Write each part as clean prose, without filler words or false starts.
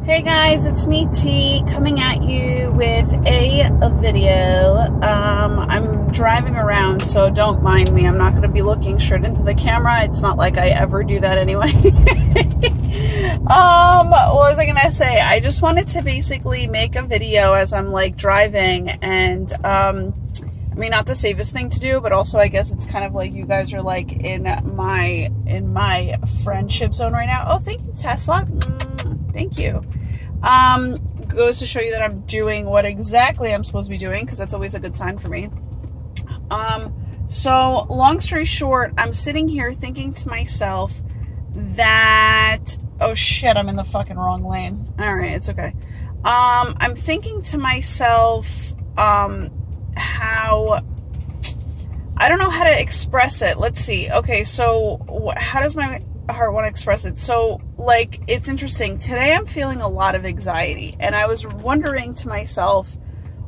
Hey guys, it's me T coming at you with a video. I'm driving around, so don't mind me. I'm not going to be looking straight into the camera. It's not like I ever do that anyway. What was I going to say? I just wanted to basically make a video as I'm like driving, and I mean, not the safest thing to do, but also I guess it's kind of like you guys are like in my friendship zone right now. Oh, thank you, Tesla. Thank you. Goes to show you that I'm doing what exactly I'm supposed to be doing, because that's always a good sign for me. So long story short, I'm sitting here thinking to myself that, oh shit, I'm in the fucking wrong lane. All right, it's okay. I'm thinking to myself, how, I don't know how to express it. Let's see. Okay, so how does my heart want to express it? So like, it's interesting. Today I'm feeling a lot of anxiety, and I was wondering to myself,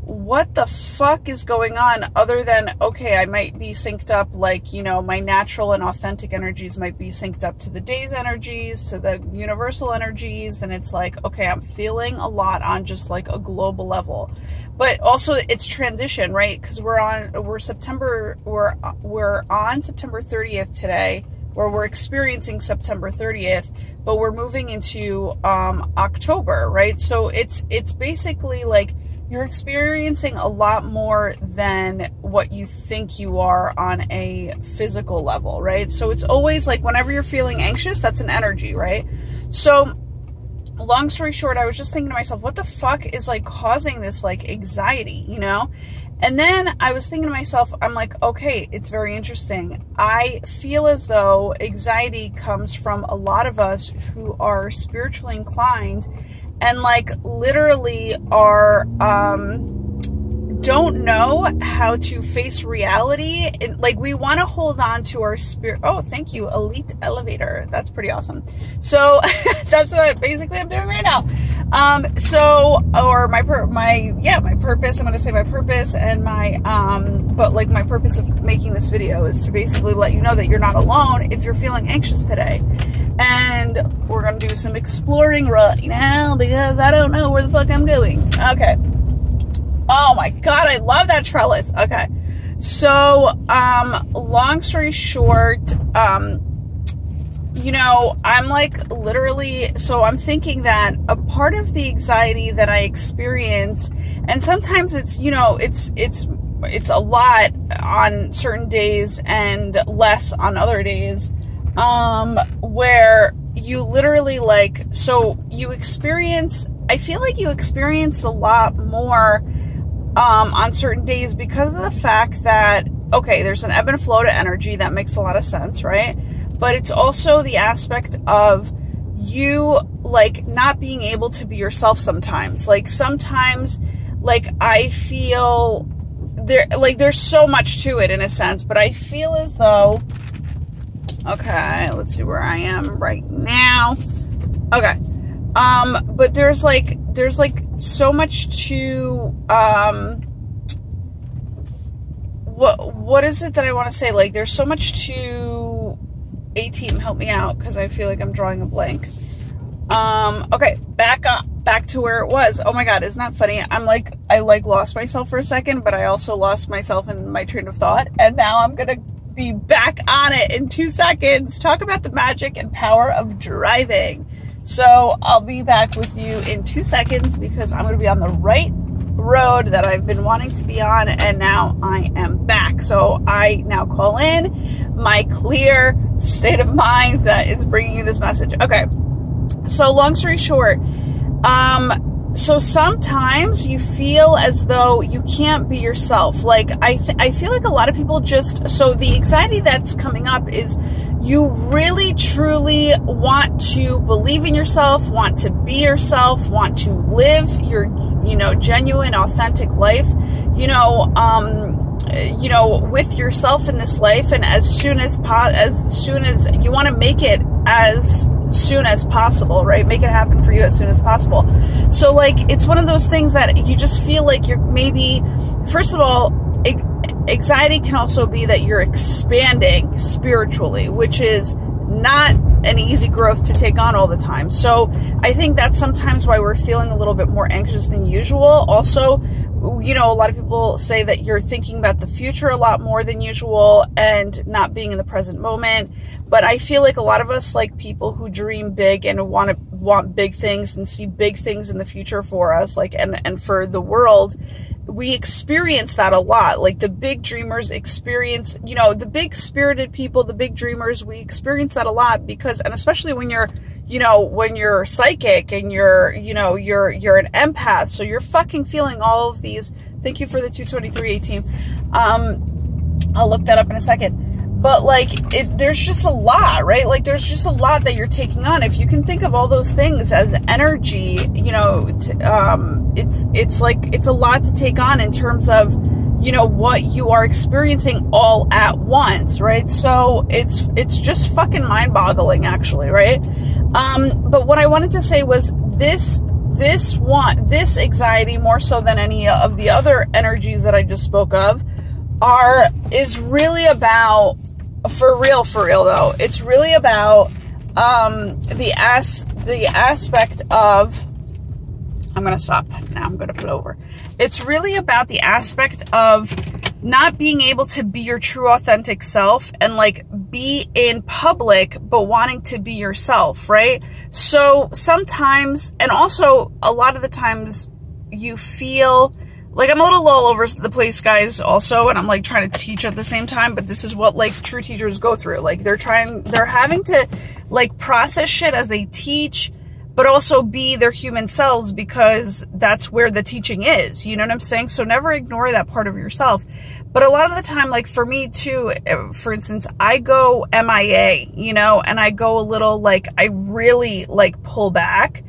what the fuck is going on, other than, okay, I might be synced up, like, you know, my natural and authentic energies might be synced up to the day's energies, to the universal energies, and it's like, okay, I'm feeling a lot on just like a global level. But also it's transition, right? Because we're on September 30th today, where we're experiencing September 30th, but we're moving into October, right? So it's basically like you're experiencing a lot more than what you think you are on a physical level, right? So it's always like whenever you're feeling anxious, that's an energy, right? So long story short, I was just thinking to myself, what the fuck is like causing this like anxiety, you know? And then I was thinking to myself, I'm like, okay, it's very interesting. I feel as though anxiety comes from a lot of us who are spiritually inclined and like literally are, don't know how to face reality. And like, we want to hold on to our spirit. Oh, thank you, Elite Elevator. That's pretty awesome. So that's what basically I'm doing right now. So, or my purpose, I'm going to say my purpose and my, but like my purpose of making this video is to basically let you know that you're not alone if you're feeling anxious today. And we're going to do some exploring right now because I don't know where the fuck I'm going. Okay. Oh my God, I love that trellis. Okay. So, long story short, you know, I'm like literally, so I'm thinking that a part of the anxiety that I experience, and sometimes it's, you know, it's a lot on certain days and less on other days, where you literally like, so you experience, I feel like you experience a lot more on certain days because of the fact that, okay, there's an ebb and flow to energy. That makes a lot of sense, right? But it's also the aspect of you like not being able to be yourself sometimes. Like sometimes, like I feel there, like there's so much to it in a sense, but I feel as though, okay, let's see where I am right now. Okay. But there's like so much to, what is it that I want to say? Like, there's so much to, A-Team, help me out, because I feel like I'm drawing a blank. Okay, back to where it was. Oh my God, isn't that funny? I'm like, I like lost myself for a second, but I also lost myself in my train of thought, and now I'm gonna be back on it in 2 seconds. Talk about the magic and power of driving. So I'll be back with you in 2 seconds because I'm going to be on the right road that I've been wanting to be on, and now I am back. So I now call in my clear state of mind that is bringing you this message. Okay. So long story short, so sometimes you feel as though you can't be yourself. Like I feel like a lot of people just, so the anxiety that's coming up is you really truly want to believe in yourself, want to be yourself, want to live your, you know, genuine, authentic life, you know, with yourself in this life. And as soon as you want to make it as soon as possible, right? Make it happen for you as soon as possible. So like, it's one of those things that you just feel like you're maybe, first of all, anxiety can also be that you're expanding spiritually, which is not an easy growth to take on all the time. So I think that's sometimes why we're feeling a little bit more anxious than usual. Also, you know, a lot of people say that you're thinking about the future a lot more than usual and not being in the present moment. But I feel like a lot of us, like people who dream big and want big things and see big things in the future for us, like, and for the world, we experience that a lot. Like the big dreamers experience, you know, the big spirited people, the big dreamers, we experience that a lot because, and especially when you're, you know, when you're psychic and you're, you know, you're an empath. So you're fucking feeling all of these. Thank you for the 223 team. I'll look that up in a second. But like, there's just a lot, right? Like there's just a lot that you're taking on. If you can think of all those things as energy, you know, it's like, it's a lot to take on in terms of, you know, what you are experiencing all at once, right? So it's just fucking mind-boggling, actually, right? But what I wanted to say was this anxiety, more so than any of the other energies that I just spoke of, is really about, for real though, it's really about the aspect of, I'm gonna stop now, I'm gonna put over. It's really about the aspect of not being able to be your true authentic self and like be in public but wanting to be yourself, right? So sometimes, and also a lot of the times, you feel like, I'm a little all over the place, guys, also, and I'm like trying to teach at the same time, but this is what like true teachers go through. Like they're having to like process shit as they teach, but also be their human selves, because that's where the teaching is. You know what I'm saying? So never ignore that part of yourself. But a lot of the time, like for me too, for instance, I go MIA, you know, and I go a little like, I really like pull back.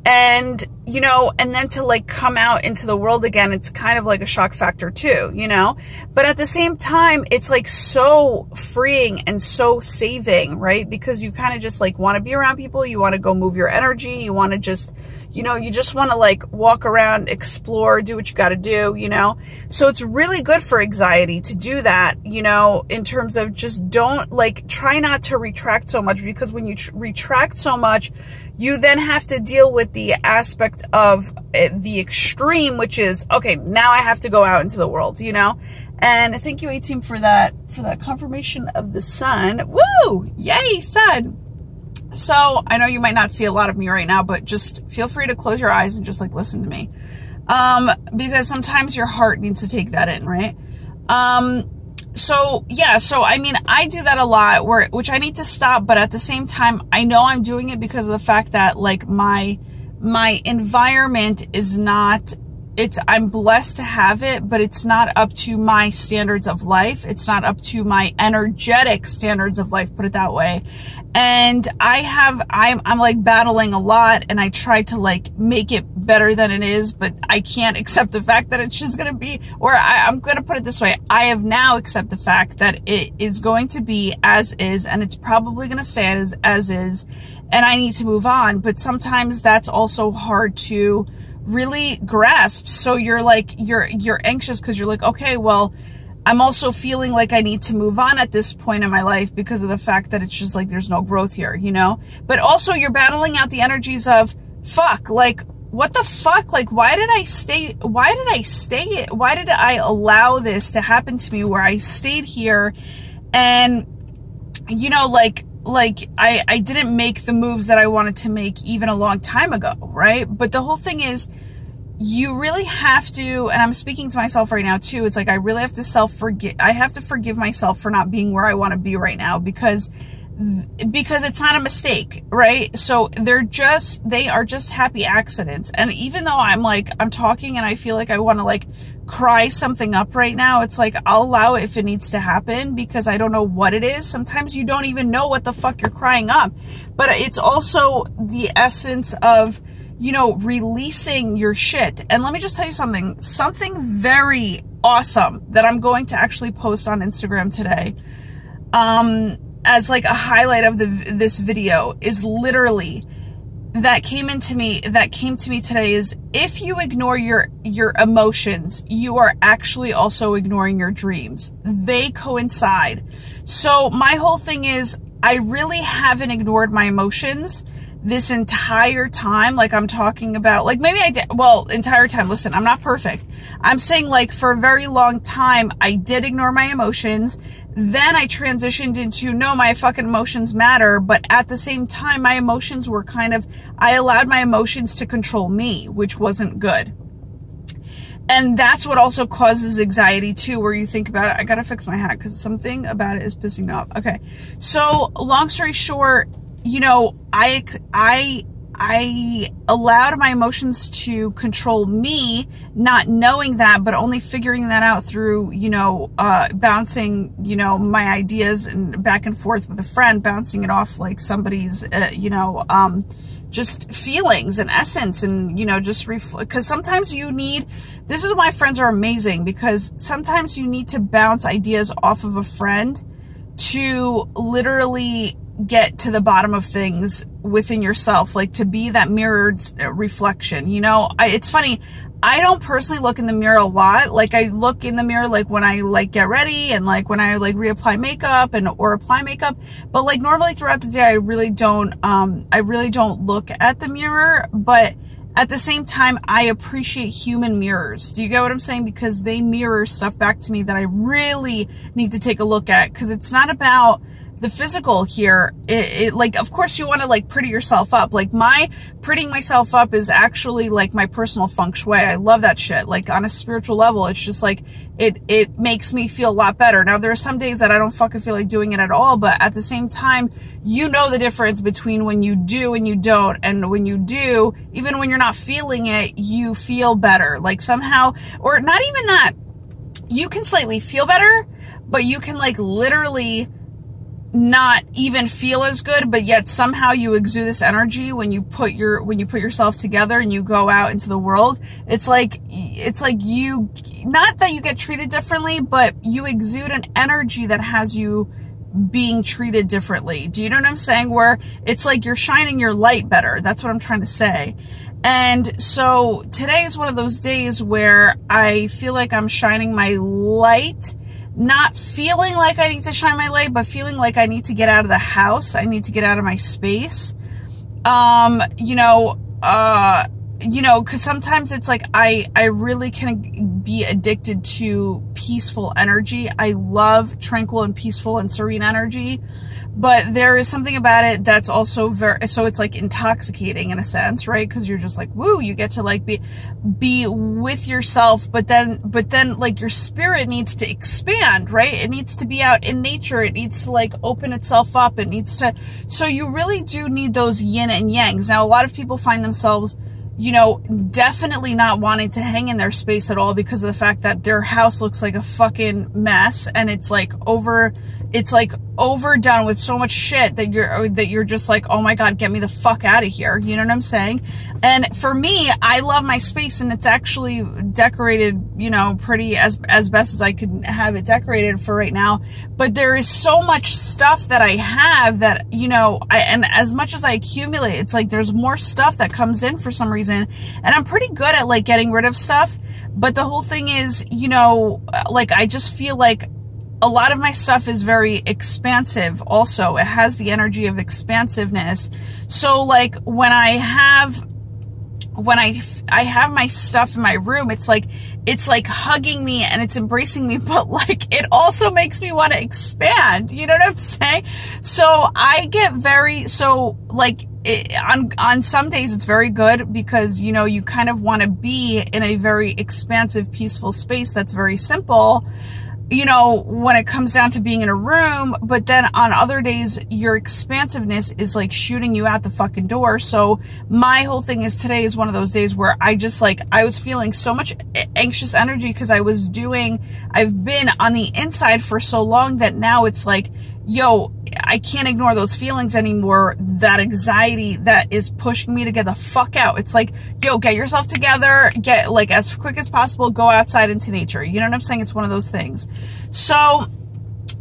And, you know, and then to like come out into the world again, it's kind of like a shock factor too, you know, but at the same time, it's like so freeing and so saving, right? Because you kind of just like want to be around people. You want to go move your energy. You want to just, you know, you just want to like walk around, explore, do what you got to do, you know? So it's really good for anxiety to do that, you know, in terms of just don't like, try not to retract so much, because when you retract so much, you then have to deal with the aspect of the extreme, which is, okay, now I have to go out into the world, you know? And thank you, A-Team, for that confirmation of the sun. Woo! Yay, sun! So I know you might not see a lot of me right now, but just feel free to close your eyes and just like listen to me. Because sometimes your heart needs to take that in, right? So yeah, so I mean, I do that a lot, which I need to stop, but at the same time, I know I'm doing it because of the fact that like my environment is not, I'm blessed to have it, but it's not up to my standards of life. It's not up to my energetic standards of life, put it that way. And I'm like battling a lot, and I try to like make it better than it is, but I can't accept the fact that it's just going to be, or I'm going to put it this way. I have now accepted the fact that it is going to be as is, and it's probably going to stay as is, and I need to move on. But sometimes that's also hard to really grasp. So you're like, you're anxious because you're like, okay, well, I'm also feeling like I need to move on at this point in my life because of the fact that it's just like, there's no growth here, you know? But also you're battling out the energies of, fuck, like, what the fuck? Like, why did I stay? Why did I allow this to happen to me, where I stayed here and, you know, like I didn't make the moves that I wanted to make even a long time ago, right? But the whole thing is, you really have to, and I'm speaking to myself right now too, it's like I really have to I have to forgive myself for not being where I want to be right now, because it's not a mistake, right? So they are just happy accidents. And even though I'm talking and I feel like I want to like cry something up right now, it's like, I'll allow it if it needs to happen, because I don't know what it is. Sometimes you don't even know what the fuck you're crying up, but it's also the essence of, you know, releasing your shit. And let me just tell you something very awesome that I'm going to actually post on Instagram today, as like a highlight of this video, is literally that came to me today, is if you ignore your emotions, you are actually also ignoring your dreams. They coincide. So my whole thing is, I really haven't ignored my emotions this entire time. Like, I'm talking about, like, maybe I did, well, entire time. Listen, I'm not perfect. I'm saying, like, for a very long time, I did ignore my emotions. Then I transitioned into, no, my fucking emotions matter. But at the same time, my emotions were kind of, I allowed my emotions to control me, which wasn't good. And that's what also causes anxiety too, where you think about it. I gotta fix my hat because something about it is pissing me off. Okay. So long story short, you know, I allowed my emotions to control me, not knowing that, but only figuring that out through, you know, bouncing, you know, my ideas and back and forth with a friend, bouncing it off like somebody's, you know, just feelings and essence, and, you know, just because sometimes you need, this is why friends are amazing, because sometimes you need to bounce ideas off of a friend to literally get to the bottom of things within yourself, like to be that mirrored reflection. You know, it's funny, I don't personally look in the mirror a lot. Like, I look in the mirror like when I like get ready and like when I like reapply makeup and or apply makeup, but like normally throughout the day I really don't look at the mirror. But at the same time, I appreciate human mirrors. Do you get what I'm saying? Because they mirror stuff back to me that I really need to take a look at, because it's not about the physical here. Like, of course you want to like pretty yourself up. Like, my prettying myself up is actually like my personal feng shui. I love that shit. Like, on a spiritual level, it's just like, it makes me feel a lot better. Now, there are some days that I don't fucking feel like doing it at all, but at the same time, you know the difference between when you do and you don't. And when you do, even when you're not feeling it, you feel better. Like, somehow, or not even that, you can slightly feel better, but you can like literally not even feel as good, but yet somehow you exude this energy when you put yourself together and you go out into the world. It's like you, not that you get treated differently, but you exude an energy that has you being treated differently. Do you know what I'm saying? Where it's like you're shining your light better. That's what I'm trying to say. And so today is one of those days where I feel like I'm shining my light. Not feeling like I need to shine my light, but feeling like I need to get out of the house. I need to get out of my space. You know, cause sometimes it's like, I really can be addicted to peaceful energy. I love tranquil and peaceful and serene energy, but there is something about it that's also so it's like intoxicating in a sense, right? Cause you're just like, woo, you get to like be with yourself, but then like your spirit needs to expand, right? It needs to be out in nature. It needs to like open itself up. It needs to, so you really do need those yin and yangs. Now, a lot of people find themselves, you know, definitely not wanting to hang in their space at all because of the fact that their house looks like a fucking mess, and it's like overdone with so much shit that you're just like, oh my God, get me the fuck out of here. You know what I'm saying? And for me, I love my space, and it's actually decorated, you know, pretty as best as I can have it decorated for right now. But there is so much stuff that I have that, you know, and as much as I accumulate, it's like there's more stuff that comes in for some reason. And I'm pretty good at like getting rid of stuff. But the whole thing is, you know, like I just feel like a lot of my stuff is very expansive also. It has the energy of expansiveness. So like when I have my stuff in my room, it's like hugging me and it's embracing me, but like it also makes me want to expand. You know what I'm saying? So I get on some days it's very good because, you know, you kind of want to be in a very expansive, peaceful space that's very simple, you know, when it comes down to being in a room. But then on other days, your expansiveness is like shooting you out the fucking door. So my whole thing is today is one of those days where I just like, I was feeling so much anxious energy because I've been on the inside for so long that now it's like, yo, I can't ignore those feelings anymore. That anxiety that is pushing me to get the fuck out. It's like, yo, get yourself together, get like as quick as possible, go outside into nature. You know what I'm saying? It's one of those things. So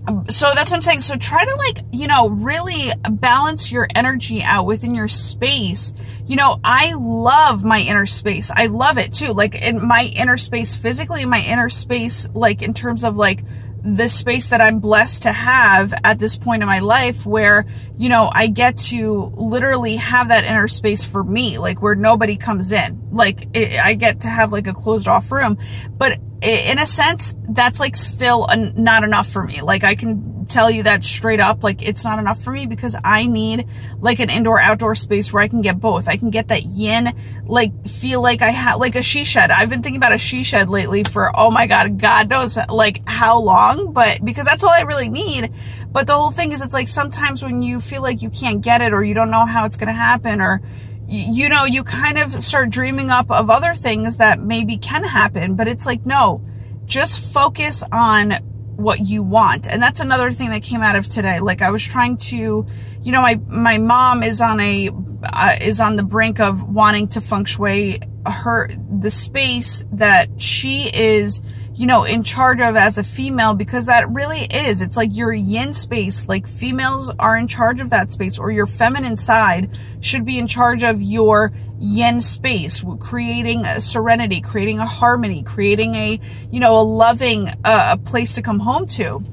that's what I'm saying. So try to like, you know, really balance your energy out within your space. You know, I love my inner space. I love it too. Like in my inner space physically, my inner space, like in terms of like the space that I'm blessed to have at this point in my life where, you know, I get to literally have that inner space for me, like where nobody comes in. Like I get to have like a closed off room, but in a sense, that's like still not enough for me. Like I can tell you that straight up, like it's not enough for me because I need like an indoor outdoor space where I can get both. I can get that yin, like feel like I have like a she shed. I've been thinking about a she shed lately for, oh my God knows like how long, but because that's all I really need. But the whole thing is, it's like sometimes when you feel like you can't get it or you don't know how it's going to happen, or you know, you kind of start dreaming up of other things that maybe can happen, but it's like, no, just focus on what you want. And that's another thing that came out of today. Like I was trying to, you know, my mom is on the brink of wanting to feng shui the space that she is, you know, in charge of as a female, because that really is, it's like your yin space. Like females are in charge of that space, or your feminine side should be in charge of your yin space, creating a serenity, creating a harmony, creating a, you know, a loving, a place to come home to.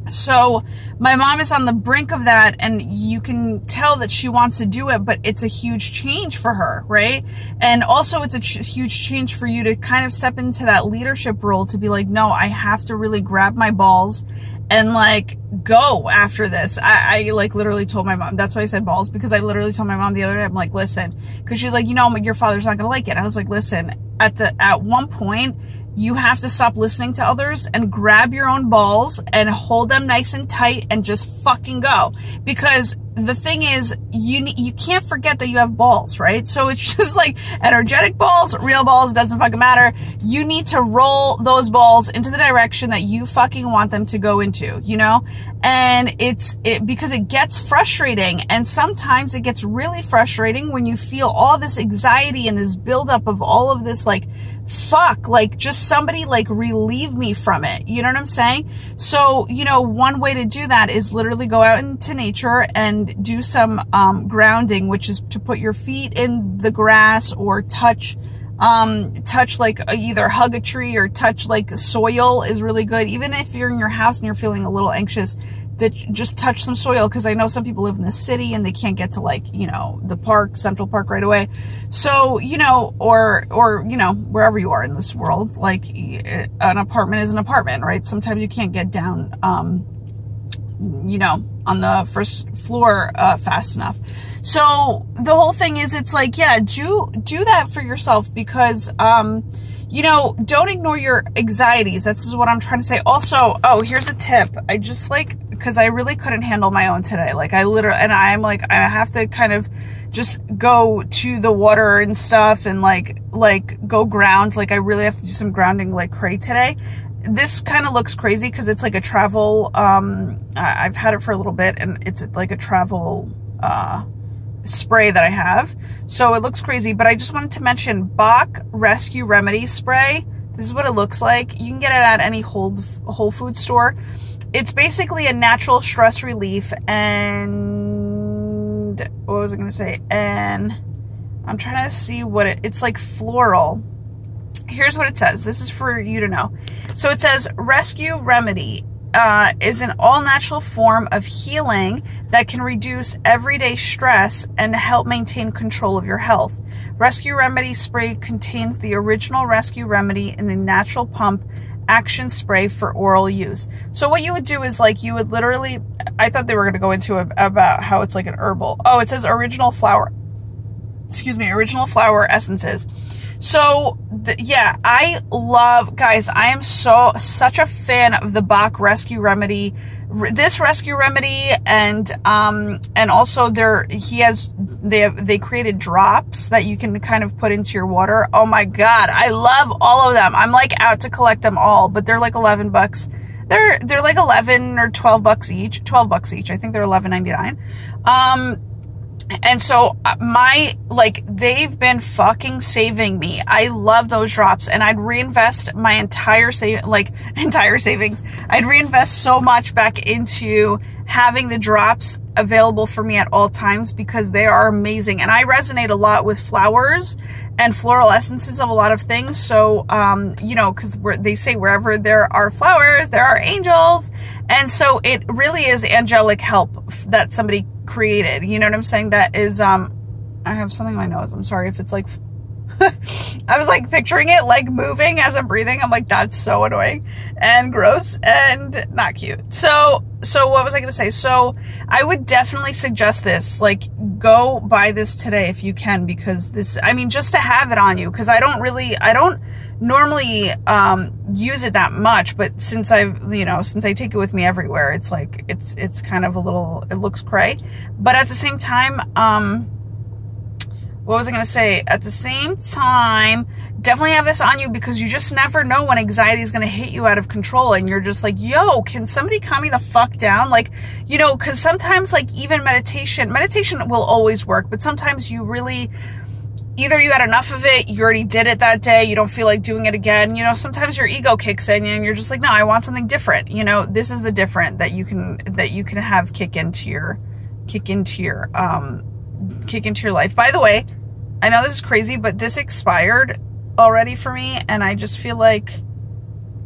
So my mom is on the brink of that, and you can tell that she wants to do it, but it's a huge change for her, right? And also it's a huge change for you to kind of step into that leadership role, to be like, no, I have to really grab my balls and like go after this. I like literally told my mom, that's why I said balls, because I literally told my mom the other day, I'm like, listen, because she's like, you know, your father's not going to like it. And I was like, listen, at one point, you have to stop listening to others and grab your own balls and hold them nice and tight and just fucking go. Because the thing is, you can't forget that you have balls, right? So it's just like energetic balls, real balls, doesn't fucking matter. You need to roll those balls into the direction that you fucking want them to go into, you know? And because it gets frustrating, and sometimes it gets really frustrating when you feel all this anxiety and this buildup of all of this, like, fuck, like just somebody like relieve me from it. You know what I'm saying? So, you know, one way to do that is literally go out into nature and do some grounding, which is to put your feet in the grass or touch like either hug a tree or touch like soil is really good. Even if you're in your house and you're feeling a little anxious, just touch some soil, because I know some people live in the city and they can't get to, like, you know, the park, Central Park right away. So, you know, or you know, wherever you are in this world, like an apartment is an apartment, right? Sometimes you can't get down, you know, on the first floor fast enough. So the whole thing is, it's like, yeah, do that for yourself, because you know, don't ignore your anxieties. This is what I'm trying to say. Also, oh, here's a tip. I just like, because I really couldn't handle my own today. Like I literally, and I'm like, I have to kind of just go to the water and stuff and like go ground. Like I really have to do some grounding like cray today. This kind of looks crazy because it's like a travel, I've had it for a little bit, and it's like a travel, spray that I have. So it looks crazy, but I just wanted to mention Bach Rescue Remedy Spray. This is what it looks like. You can get it at any Whole Food store. It's basically a natural stress relief, and what was I going to say? And I'm trying to see what it's like floral. Here's what it says. This is for you to know. So it says Rescue Remedy is an all-natural form of healing that can reduce everyday stress and help maintain control of your health. Rescue Remedy Spray contains the original Rescue Remedy in a natural pump action spray for oral use. So what you would do is, like, you would literally, I thought they were going to go into about how it's like an herbal. Oh, it says original flower essences. So, yeah, I love, guys, I am such a fan of the Bach Rescue Remedy, this Rescue Remedy, and also they created drops that you can kind of put into your water. Oh my God, I love all of them. I'm like out to collect them all, but they're like $11. They're like 11 or 12 bucks each, 12 bucks each. I think they're $11.99. And so they've been fucking saving me. I love those drops, and I'd reinvest my entire savings. I'd reinvest so much back into having the drops available for me at all times because they are amazing. And I resonate a lot with flowers and floral essences of a lot of things. So, you know, because they say wherever there are flowers, there are angels. And so it really is angelic help that somebody created. You know what I'm saying? That is, I have something in my nose. I'm sorry if it's like, I was like picturing it like moving as I'm breathing. I'm like, that's so annoying and gross and not cute. So what was I going to say? So I would definitely suggest this, like go buy this today if you can, because this, I mean, just to have it on you, because I don't normally use it that much, but since I take it with me everywhere, it's like, it's kind of a little, it looks cray, but at the same time, what was I going to say? At the same time, definitely have this on you because you just never know when anxiety is going to hit you out of control and you're just like, yo, can somebody calm me the fuck down? Like, you know, because sometimes like even meditation will always work, but sometimes you really, either you had enough of it, you already did it that day, you don't feel like doing it again. You know, sometimes your ego kicks in and you're just like, no, I want something different. You know, this is the different that you can have kick into your life. By the way, I know this is crazy, but this expired already for me, and I just feel like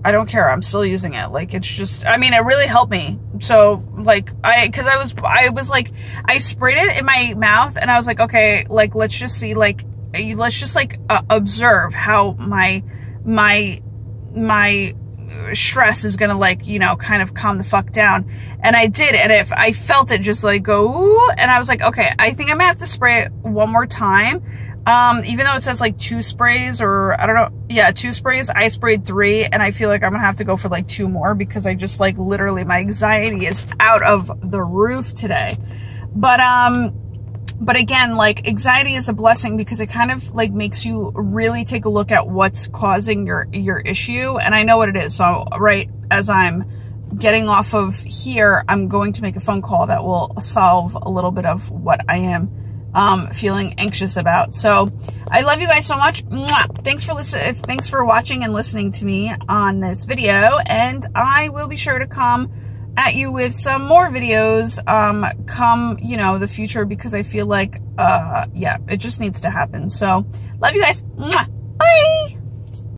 I don't care. I'm still using it. Like, it's just, I mean, it really helped me. So like because I was like, I sprayed it in my mouth and I was like, okay, like, let's just see, like, let's just like observe how my stress is gonna, like, you know, kind of calm the fuck down. And I did, and if I felt it just like go, ooh, and I was like, okay, I think I'm gonna have to spray it one more time. Even though it says like 2 sprays, or I don't know, yeah, 2 sprays, I sprayed 3, and I feel like I'm gonna have to go for like 2 more because I just, like, literally my anxiety is out of the roof today. But again, like, anxiety is a blessing because it kind of like makes you really take a look at what's causing your issue. And I know what it is. So right as I'm getting off of here, I'm going to make a phone call that will solve a little bit of what I am feeling anxious about. So I love you guys so much. Mwah! Thanks for watching and listening to me on this video. And I will be sure to come at you with some more videos come, you know, the future, because I feel like yeah, it just needs to happen. So love you guys. Mwah!